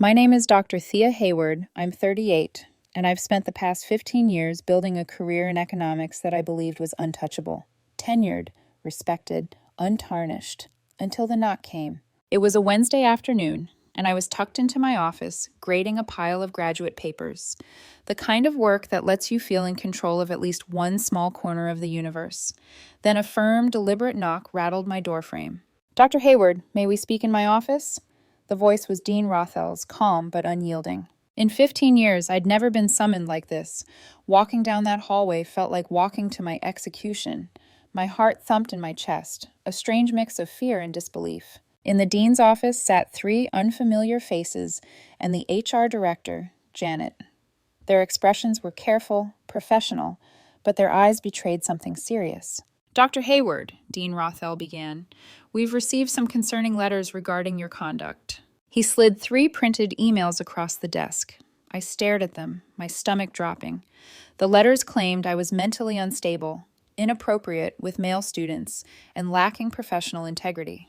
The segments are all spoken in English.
My name is Dr. Thea Hayward. I'm 38, and I've spent the past 15 years building a career in economics that I believed was untouchable, tenured, respected, untarnished, until the knock came. It was a Wednesday afternoon, and I was tucked into my office, grading a pile of graduate papers, the kind of work that lets you feel in control of at least one small corner of the universe. Then a firm, deliberate knock rattled my doorframe. Dr. Hayward, may we speak in my office? The voice was Dean Rothel's, calm but unyielding. In 15 years, I'd never been summoned like this. Walking down that hallway felt like walking to my execution. My heart thumped in my chest, a strange mix of fear and disbelief. In the dean's office sat three unfamiliar faces and the HR director, Janet. Their expressions were careful, professional, but their eyes betrayed something serious. Dr. Hayward, Dean Rothel began, we've received some concerning letters regarding your conduct. He slid 3 printed emails across the desk. I stared at them, my stomach dropping. The letters claimed I was mentally unstable, inappropriate with male students, and lacking professional integrity.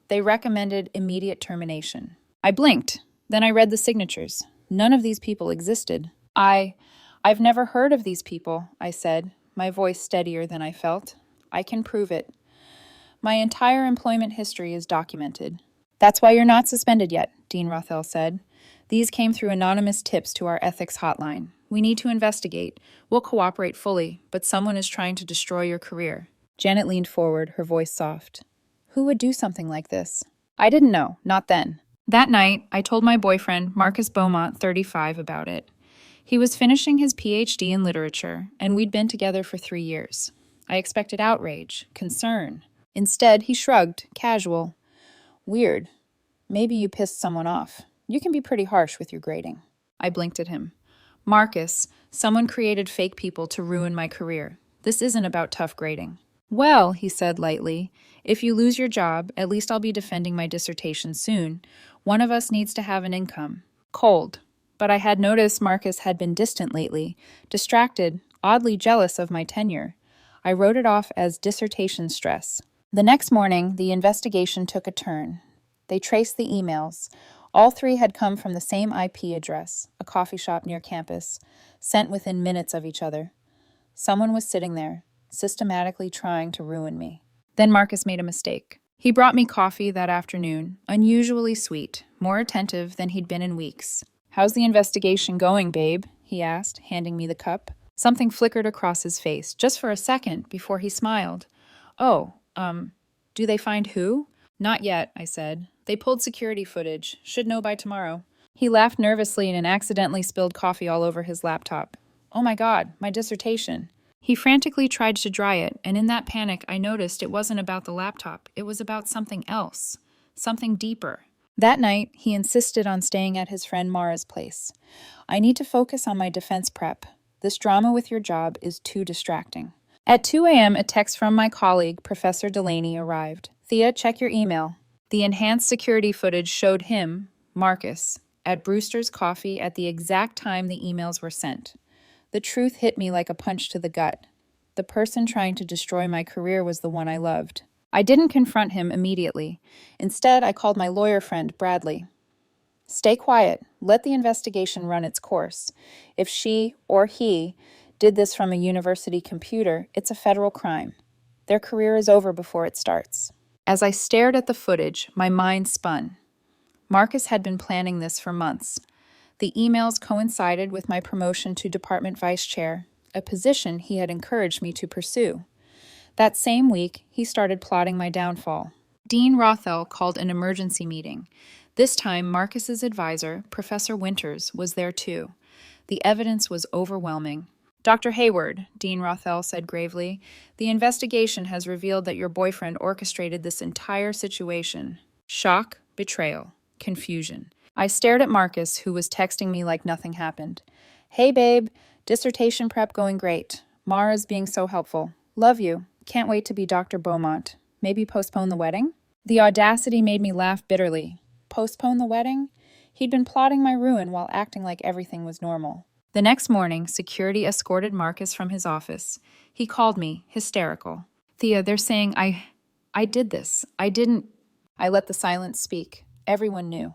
They recommended immediate termination. I blinked. Then I read the signatures. None of these people existed. I've never heard of these people, I said, my voice steadier than I felt. I can prove it. My entire employment history is documented. That's why you're not suspended yet, Dean Rothel said. These came through anonymous tips to our ethics hotline. We need to investigate. We'll cooperate fully, but someone is trying to destroy your career. Janet leaned forward, her voice soft. Who would do something like this? I didn't know, not then. That night, I told my boyfriend, Marcus Beaumont, 35, about it. He was finishing his PhD in literature, and we'd been together for 3 years. I expected outrage, concern. Instead, he shrugged, casual. Weird. Maybe you pissed someone off. You can be pretty harsh with your grading. I blinked at him. Marcus, someone created fake people to ruin my career. This isn't about tough grading. Well, he said lightly, if you lose your job, at least I'll be defending my dissertation soon. One of us needs to have an income. Cold. But I had noticed Marcus had been distant lately, distracted, oddly jealous of my tenure. I wrote it off as dissertation stress. The next morning, the investigation took a turn. They traced the emails. All 3 had come from the same IP address, a coffee shop near campus, sent within minutes of each other. Someone was sitting there, systematically trying to ruin me. Then Marcus made a mistake. He brought me coffee that afternoon, unusually sweet, more attentive than he'd been in weeks. How's the investigation going, babe? He asked, handing me the cup. Something flickered across his face, just for a second, before he smiled. Oh, do they find who? Not yet, I said. They pulled security footage. Should know by tomorrow. He laughed nervously and accidentally spilled coffee all over his laptop. Oh my God, my dissertation. He frantically tried to dry it, and in that panic I noticed it wasn't about the laptop. It was about something else. Something deeper. That night, he insisted on staying at his friend Mara's place. I need to focus on my defense prep. This drama with your job is too distracting. At 2 a.m., a text from my colleague, Professor Delaney, arrived. Thea, check your email. The enhanced security footage showed him, Marcus, at Brewster's Coffee at the exact time the emails were sent. The truth hit me like a punch to the gut. The person trying to destroy my career was the one I loved. I didn't confront him immediately. Instead, I called my lawyer friend, Bradley. Stay quiet. Let the investigation run its course. If she or he did this from a university computer, it's a federal crime. Their career is over before it starts. As I stared at the footage, my mind spun. Marcus had been planning this for months. The emails coincided with my promotion to department vice chair, a position he had encouraged me to pursue. That same week, he started plotting my downfall. Dean Rothel called an emergency meeting. This time, Marcus's advisor, Professor Winters, was there too. The evidence was overwhelming. Dr. Hayward, Dean Rothel said gravely, the investigation has revealed that your boyfriend orchestrated this entire situation. Shock, betrayal, confusion. I stared at Marcus, who was texting me like nothing happened. Hey babe, dissertation prep going great. Mara's being so helpful. Love you. Can't wait to be Dr. Beaumont. Maybe postpone the wedding? The audacity made me laugh bitterly. Postpone the wedding? He'd been plotting my ruin while acting like everything was normal. The next morning, security escorted Marcus from his office. He called me, hysterical. Thea, they're saying I did this. I didn't. I let the silence speak. Everyone knew.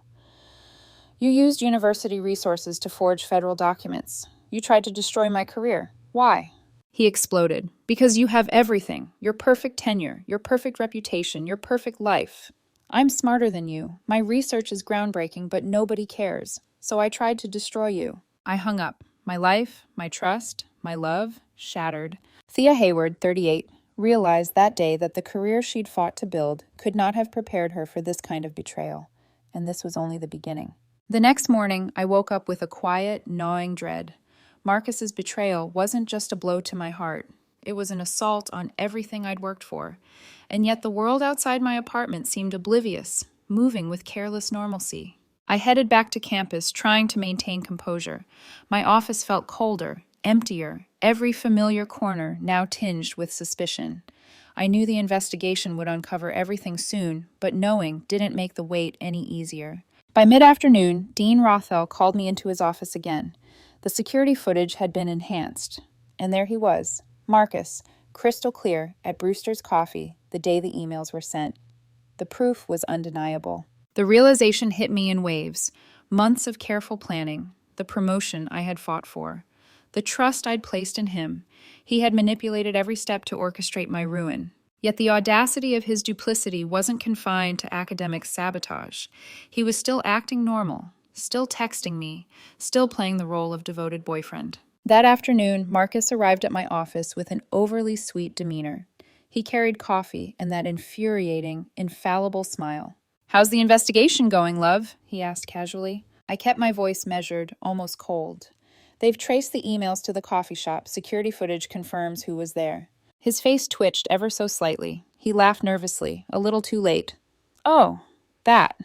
You used university resources to forge federal documents. You tried to destroy my career. Why? He exploded. Because you have everything. Your perfect tenure, your perfect reputation, your perfect life. I'm smarter than you. My research is groundbreaking, but nobody cares. So I tried to destroy you. I hung up. My life, my trust, my love, shattered. Thea Hayward, 38, realized that day that the career she'd fought to build could not have prepared her for this kind of betrayal. And this was only the beginning. The next morning, I woke up with a quiet, gnawing dread. Marcus's betrayal wasn't just a blow to my heart. It was an assault on everything I'd worked for. And yet the world outside my apartment seemed oblivious, moving with careless normalcy. I headed back to campus, trying to maintain composure. My office felt colder, emptier, every familiar corner now tinged with suspicion. I knew the investigation would uncover everything soon, but knowing didn't make the wait any easier. By mid-afternoon, Dean Rothell called me into his office again. The security footage had been enhanced. And there he was, Marcus, crystal clear, at Brewster's Coffee the day the emails were sent. The proof was undeniable. The realization hit me in waves. Months of careful planning, the promotion I had fought for, the trust I'd placed in him. He had manipulated every step to orchestrate my ruin. Yet the audacity of his duplicity wasn't confined to academic sabotage. He was still acting normal, still texting me, still playing the role of devoted boyfriend. That afternoon, Marcus arrived at my office with an overly sweet demeanor. He carried coffee and that infuriating, infallible smile. "How's the investigation going, love?" he asked casually. I kept my voice measured, almost cold. "They've traced the emails to the coffee shop. Security footage confirms who was there." His face twitched ever so slightly. He laughed nervously, a little too late. "Oh, that.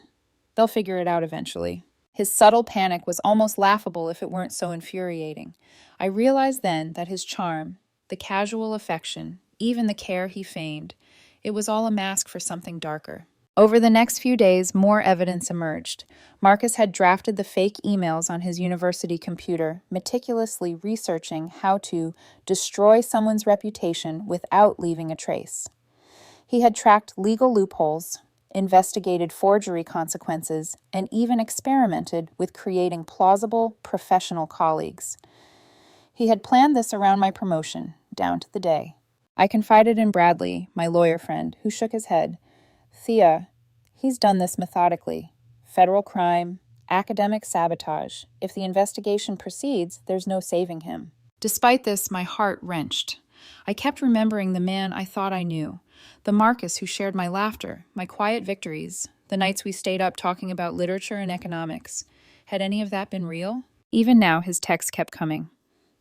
They'll figure it out eventually." His subtle panic was almost laughable if it weren't so infuriating. I realized then that his charm, the casual affection, even the care he feigned, it was all a mask for something darker. Over the next few days, more evidence emerged. Marcus had drafted the fake emails on his university computer, meticulously researching how to destroy someone's reputation without leaving a trace. He had tracked legal loopholes, investigated forgery consequences, and even experimented with creating plausible, professional colleagues. He had planned this around my promotion, down to the day. I confided in Bradley, my lawyer friend, who shook his head. "Thea, he's done this methodically. Federal crime, academic sabotage. If the investigation proceeds, there's no saving him." Despite this, my heart wrenched. I kept remembering the man I thought I knew, the Marcus who shared my laughter, my quiet victories, the nights we stayed up talking about literature and economics. Had any of that been real? Even now, his texts kept coming.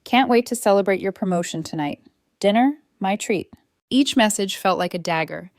"Can't wait to celebrate your promotion tonight. Dinner? My treat." Each message felt like a dagger.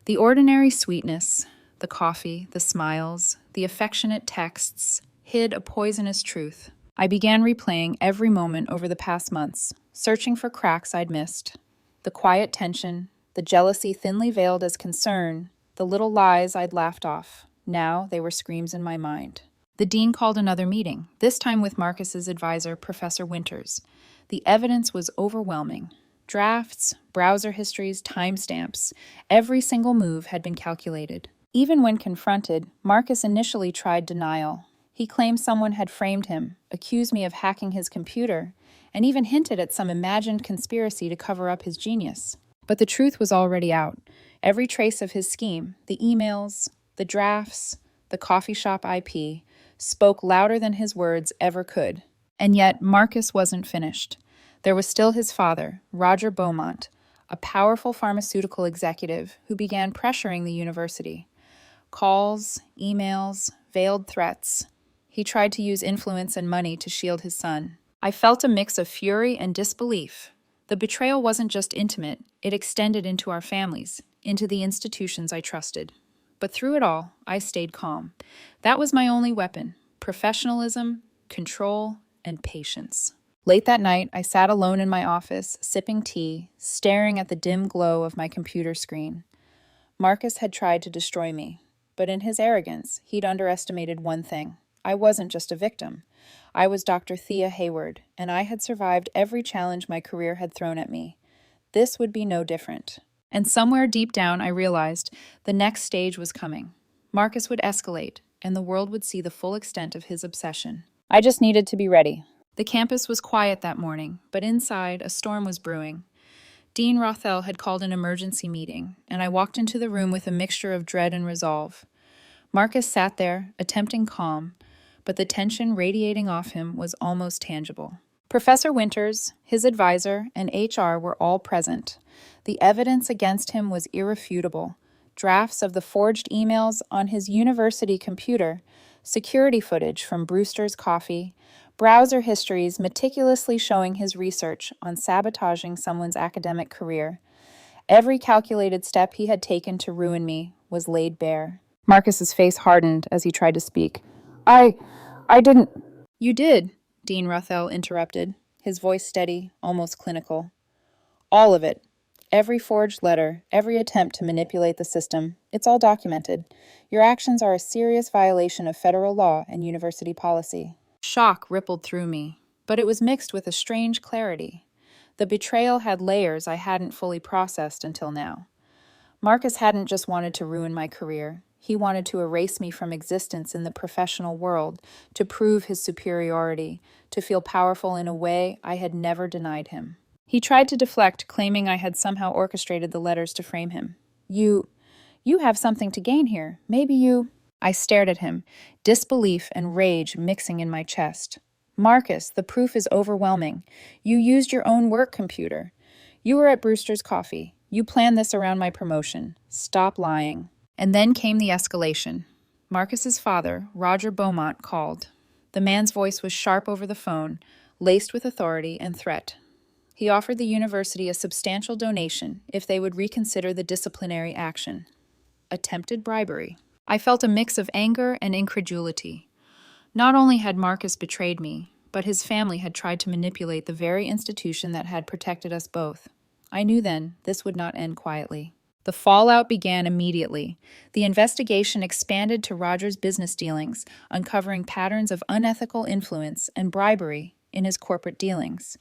The ordinary sweetness, the coffee, the smiles, the affectionate texts, hid a poisonous truth. I began replaying every moment over the past months, searching for cracks I'd missed. The quiet tension, the jealousy thinly veiled as concern, the little lies I'd laughed off. Now they were screams in my mind. The dean called another meeting, this time with Marcus's advisor, Professor Winters. The evidence was overwhelming. Drafts, browser histories, timestamps. Every single move had been calculated. Even when confronted, Marcus initially tried denial. He claimed someone had framed him, accused me of hacking his computer, and even hinted at some imagined conspiracy to cover up his genius. But the truth was already out. Every trace of his scheme, the emails, the drafts, the coffee shop IP, spoke louder than his words ever could. And yet, Marcus wasn't finished. There was still his father, Roger Beaumont, a powerful pharmaceutical executive who began pressuring the university. Calls, emails, veiled threats. He tried to use influence and money to shield his son. I felt a mix of fury and disbelief. The betrayal wasn't just intimate, it extended into our families, into the institutions I trusted. But through it all, I stayed calm. That was my only weapon: professionalism, control, and patience. Late that night, I sat alone in my office, sipping tea, staring at the dim glow of my computer screen. Marcus had tried to destroy me, but in his arrogance, he'd underestimated one thing. I wasn't just a victim. I was Dr. Thea Hayward, and I had survived every challenge my career had thrown at me. This would be no different. And somewhere deep down, I realized the next stage was coming. Marcus would escalate, and the world would see the full extent of his obsession. I just needed to be ready. The campus was quiet that morning, but inside, a storm was brewing. Dean Rothell had called an emergency meeting, and I walked into the room with a mixture of dread and resolve. Marcus sat there, attempting calm, but the tension radiating off him was almost tangible. Professor Winters, his advisor, and HR were all present. The evidence against him was irrefutable. Drafts of the forged emails on his university computer, security footage from Brewster's Coffee, browser histories meticulously showing his research on sabotaging someone's academic career. Every calculated step he had taken to ruin me was laid bare. Marcus's face hardened as he tried to speak. I didn't... You did, Dean Rothell interrupted, his voice steady, almost clinical. All of it. Every forged letter, every attempt to manipulate the system, it's all documented. Your actions are a serious violation of federal law and university policy. Shock rippled through me, but it was mixed with a strange clarity. The betrayal had layers I hadn't fully processed until now. Marcus hadn't just wanted to ruin my career. He wanted to erase me from existence in the professional world, to prove his superiority, to feel powerful in a way I had never denied him. He tried to deflect, claiming I had somehow orchestrated the letters to frame him. You have something to gain here. Maybe you... I stared at him, disbelief and rage mixing in my chest. Marcus, the proof is overwhelming. You used your own work computer. You were at Brewster's Coffee. You planned this around my promotion. Stop lying. And then came the escalation. Marcus's father, Roger Beaumont, called. The man's voice was sharp over the phone, laced with authority and threat. He offered the university a substantial donation if they would reconsider the disciplinary action. Attempted bribery. I felt a mix of anger and incredulity. Not only had Marcus betrayed me, but his family had tried to manipulate the very institution that had protected us both. I knew then this would not end quietly. The fallout began immediately. The investigation expanded to Roger's business dealings, uncovering patterns of unethical influence and bribery in his corporate dealings.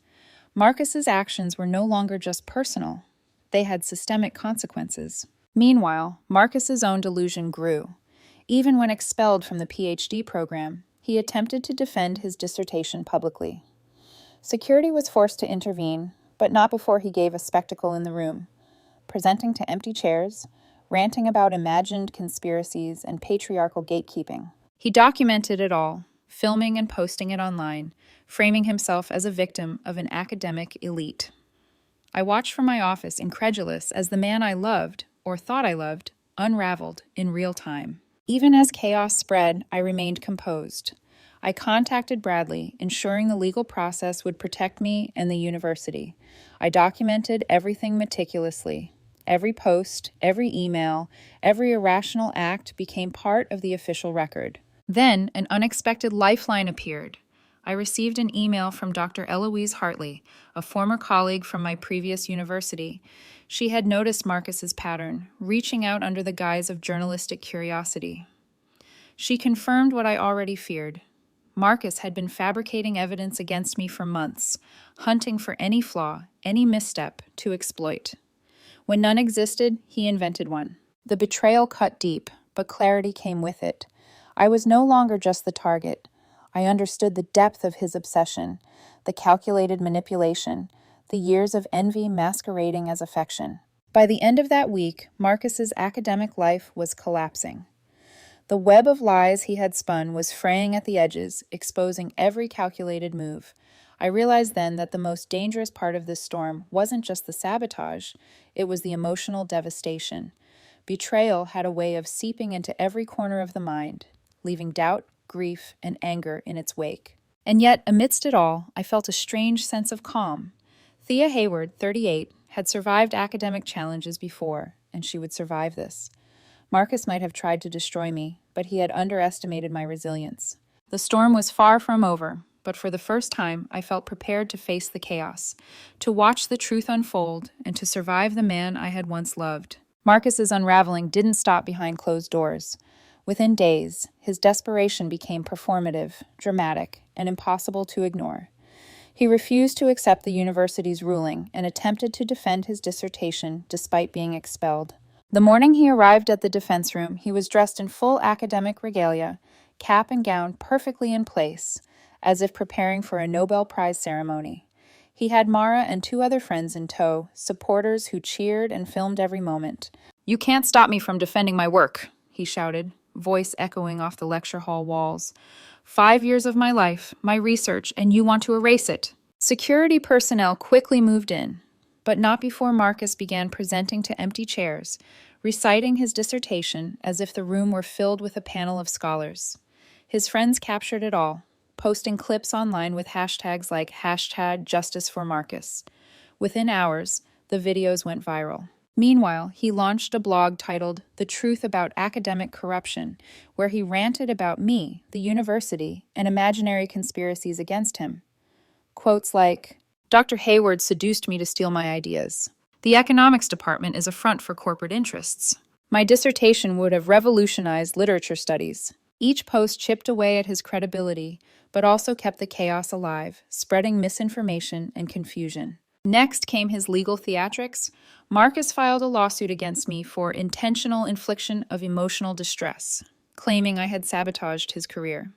Marcus's actions were no longer just personal. They had systemic consequences. Meanwhile, Marcus's own delusion grew. Even when expelled from the PhD program, he attempted to defend his dissertation publicly. Security was forced to intervene, but not before he gave a spectacle in the room, presenting to empty chairs, ranting about imagined conspiracies and patriarchal gatekeeping. He documented it all, filming and posting it online, framing himself as a victim of an academic elite. I watched from my office, incredulous, as the man I loved, or thought I loved, unraveled in real time. Even as chaos spread, I remained composed. I contacted Bradley, ensuring the legal process would protect me and the university. I documented everything meticulously. Every post, every email, every irrational act became part of the official record. Then, an unexpected lifeline appeared. I received an email from Dr. Eloise Hartley, a former colleague from my previous university. She had noticed Marcus's pattern, reaching out under the guise of journalistic curiosity. She confirmed what I already feared. Marcus had been fabricating evidence against me for months, hunting for any flaw, any misstep to exploit. When none existed, he invented one. The betrayal cut deep, but clarity came with it. I was no longer just the target. I understood the depth of his obsession, the calculated manipulation, the years of envy masquerading as affection. By the end of that week, Marcus's academic life was collapsing. The web of lies he had spun was fraying at the edges, exposing every calculated move. I realized then that the most dangerous part of this storm wasn't just the sabotage, it was the emotional devastation. Betrayal had a way of seeping into every corner of the mind, leaving doubt, grief, and anger in its wake. And yet, amidst it all, I felt a strange sense of calm. Thea Hayward, 38, had survived academic challenges before, and she would survive this. Marcus might have tried to destroy me, but he had underestimated my resilience. The storm was far from over, but for the first time, I felt prepared to face the chaos, to watch the truth unfold, and to survive the man I had once loved. Marcus's unraveling didn't stop behind closed doors. Within days, his desperation became performative, dramatic, and impossible to ignore. He refused to accept the university's ruling and attempted to defend his dissertation despite being expelled. The morning he arrived at the defense room, he was dressed in full academic regalia, cap and gown perfectly in place, as if preparing for a Nobel Prize ceremony. He had Mara and two other friends in tow, supporters who cheered and filmed every moment. "You can't stop me from defending my work," he shouted, voice echoing off the lecture hall walls. 5 years of my life, my research, and you want to erase it." Security personnel quickly moved in, but not before Marcus began presenting to empty chairs, reciting his dissertation as if the room were filled with a panel of scholars. His friends captured it all, posting clips online with hashtags like #JusticeForMarcus. Within hours, the videos went viral. Meanwhile, he launched a blog titled "The Truth About Academic Corruption," where he ranted about me, the university, and imaginary conspiracies against him. Quotes like, "Dr. Hayward seduced me to steal my ideas. The economics department is a front for corporate interests. My dissertation would have revolutionized literature studies." Each post chipped away at his credibility, but also kept the chaos alive, spreading misinformation and confusion. Next came his legal theatrics. Marcus filed a lawsuit against me for intentional infliction of emotional distress, claiming I had sabotaged his career.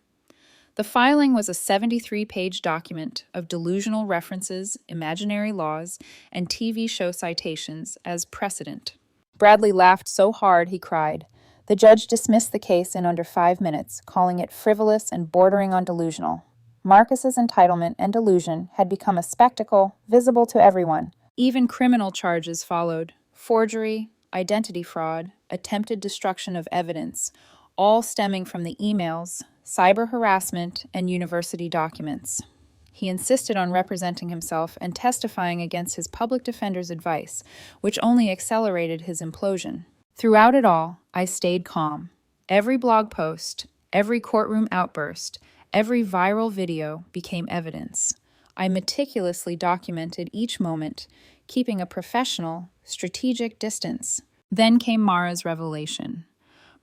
The filing was a 73-page document of delusional references, imaginary laws, and TV show citations as precedent. Bradley laughed so hard he cried. The judge dismissed the case in under 5 minutes, calling it frivolous and bordering on delusional. Marcus's entitlement and delusion had become a spectacle visible to everyone. Even criminal charges followed: forgery, identity fraud, attempted destruction of evidence, all stemming from the emails, cyber harassment, and university documents. He insisted on representing himself and testifying against his public defender's advice, which only accelerated his implosion. Throughout it all, I stayed calm. Every blog post, every courtroom outburst, every viral video became evidence. I meticulously documented each moment, keeping a professional, strategic distance. Then came Mara's revelation.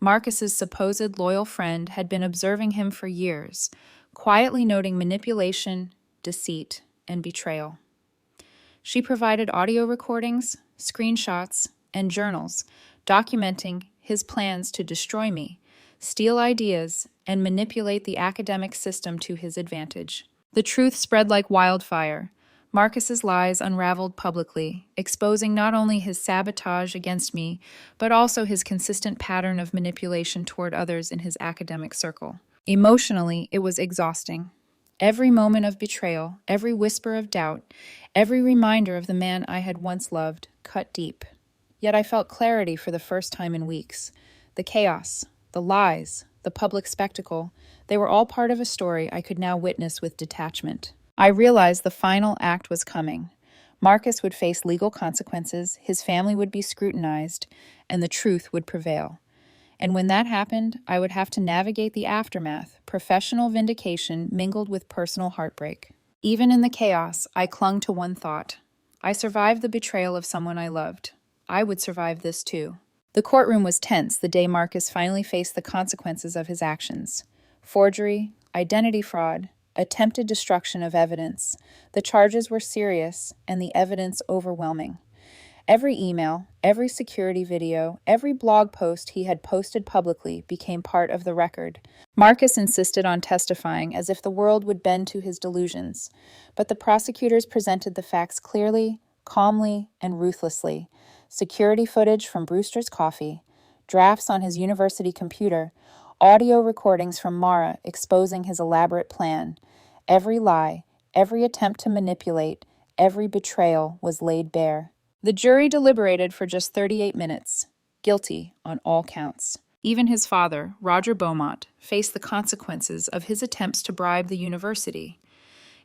Marcus's supposed loyal friend had been observing him for years, quietly noting manipulation, deceit, and betrayal. She provided audio recordings, screenshots, and journals documenting his plans to destroy me, steal ideas, and manipulate the academic system to his advantage. The truth spread like wildfire. Marcus's lies unraveled publicly, exposing not only his sabotage against me, but also his consistent pattern of manipulation toward others in his academic circle. Emotionally, it was exhausting. Every moment of betrayal, every whisper of doubt, every reminder of the man I had once loved cut deep. Yet I felt clarity for the first time in weeks. The chaos, the lies, the public spectacle, they were all part of a story I could now witness with detachment. I realized the final act was coming. Marcus would face legal consequences, his family would be scrutinized, and the truth would prevail. And when that happened, I would have to navigate the aftermath, professional vindication mingled with personal heartbreak. Even in the chaos, I clung to one thought. I survived the betrayal of someone I loved. I would survive this too. The courtroom was tense the day Marcus finally faced the consequences of his actions. Forgery, identity fraud, attempted destruction of evidence. The charges were serious and the evidence overwhelming. Every email, every security video, every blog post he had posted publicly became part of the record. Marcus insisted on testifying as if the world would bend to his delusions, but the prosecutors presented the facts clearly, calmly, and ruthlessly. Security footage from Brewster's coffee, drafts on his university computer, audio recordings from Mara exposing his elaborate plan. Every lie, every attempt to manipulate, every betrayal was laid bare. The jury deliberated for just 38 minutes, guilty on all counts. Even his father, Roger Beaumont, faced the consequences of his attempts to bribe the university.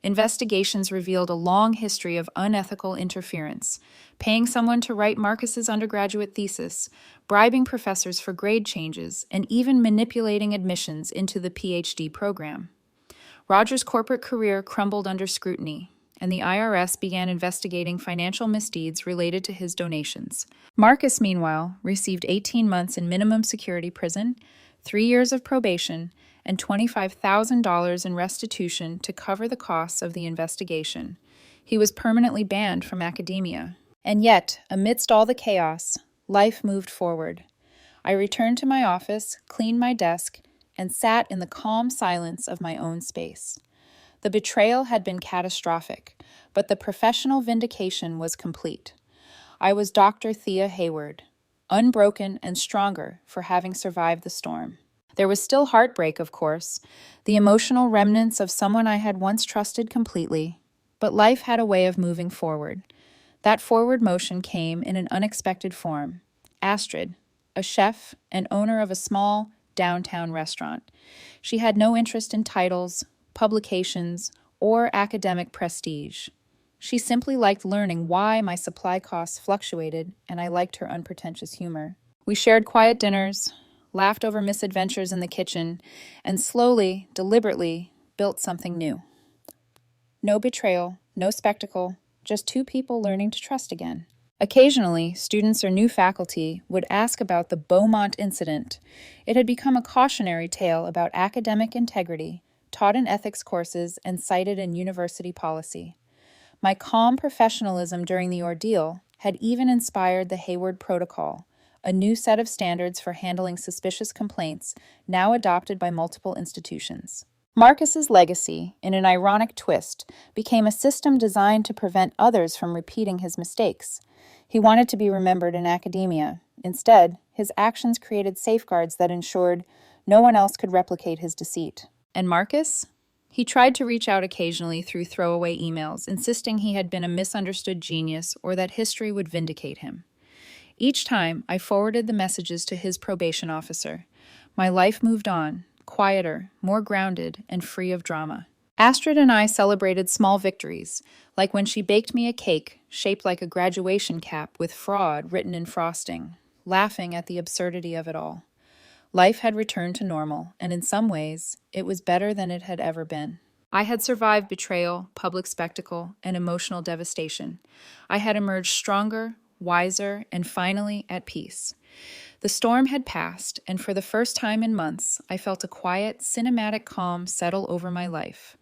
Investigations revealed a long history of unethical interference, paying someone to write Marcus's undergraduate thesis, bribing professors for grade changes, and even manipulating admissions into the PhD program. Roger's corporate career crumbled under scrutiny, and the IRS began investigating financial misdeeds related to his donations. Marcus, meanwhile, received 18 months in minimum security prison, 3 years of probation, and $25,000 in restitution to cover the costs of the investigation. He was permanently banned from academia. And yet, amidst all the chaos, life moved forward. I returned to my office, cleaned my desk, and sat in the calm silence of my own space. The betrayal had been catastrophic, but the professional vindication was complete. I was Dr. Thea Hayward, unbroken and stronger for having survived the storm. There was still heartbreak, of course, the emotional remnants of someone I had once trusted completely, but life had a way of moving forward. That forward motion came in an unexpected form. Astrid, a chef and owner of a small downtown restaurant. She had no interest in titles, publications, or academic prestige. She simply liked learning why my supply costs fluctuated, and I liked her unpretentious humor. We shared quiet dinners, laughed over misadventures in the kitchen, and slowly, deliberately, built something new. No betrayal, no spectacle, just two people learning to trust again. Occasionally, students or new faculty would ask about the Beaumont incident. It had become a cautionary tale about academic integrity, taught in ethics courses and cited in university policy. My calm professionalism during the ordeal had even inspired the Hayward Protocol, a new set of standards for handling suspicious complaints, now adopted by multiple institutions. Marcus's legacy, in an ironic twist, became a system designed to prevent others from repeating his mistakes. He wanted to be remembered in academia. Instead, his actions created safeguards that ensured no one else could replicate his deceit. And Marcus? He tried to reach out occasionally through throwaway emails, insisting he had been a misunderstood genius or that history would vindicate him. Each time, I forwarded the messages to his probation officer. My life moved on, quieter, more grounded, and free of drama. Astrid and I celebrated small victories, like when she baked me a cake shaped like a graduation cap with fraud written in frosting, laughing at the absurdity of it all. Life had returned to normal, and in some ways, it was better than it had ever been. I had survived betrayal, public spectacle, and emotional devastation. I had emerged stronger, wiser, and finally at peace. The storm had passed, and for the first time in months, I felt a quiet, cinematic calm settle over my life.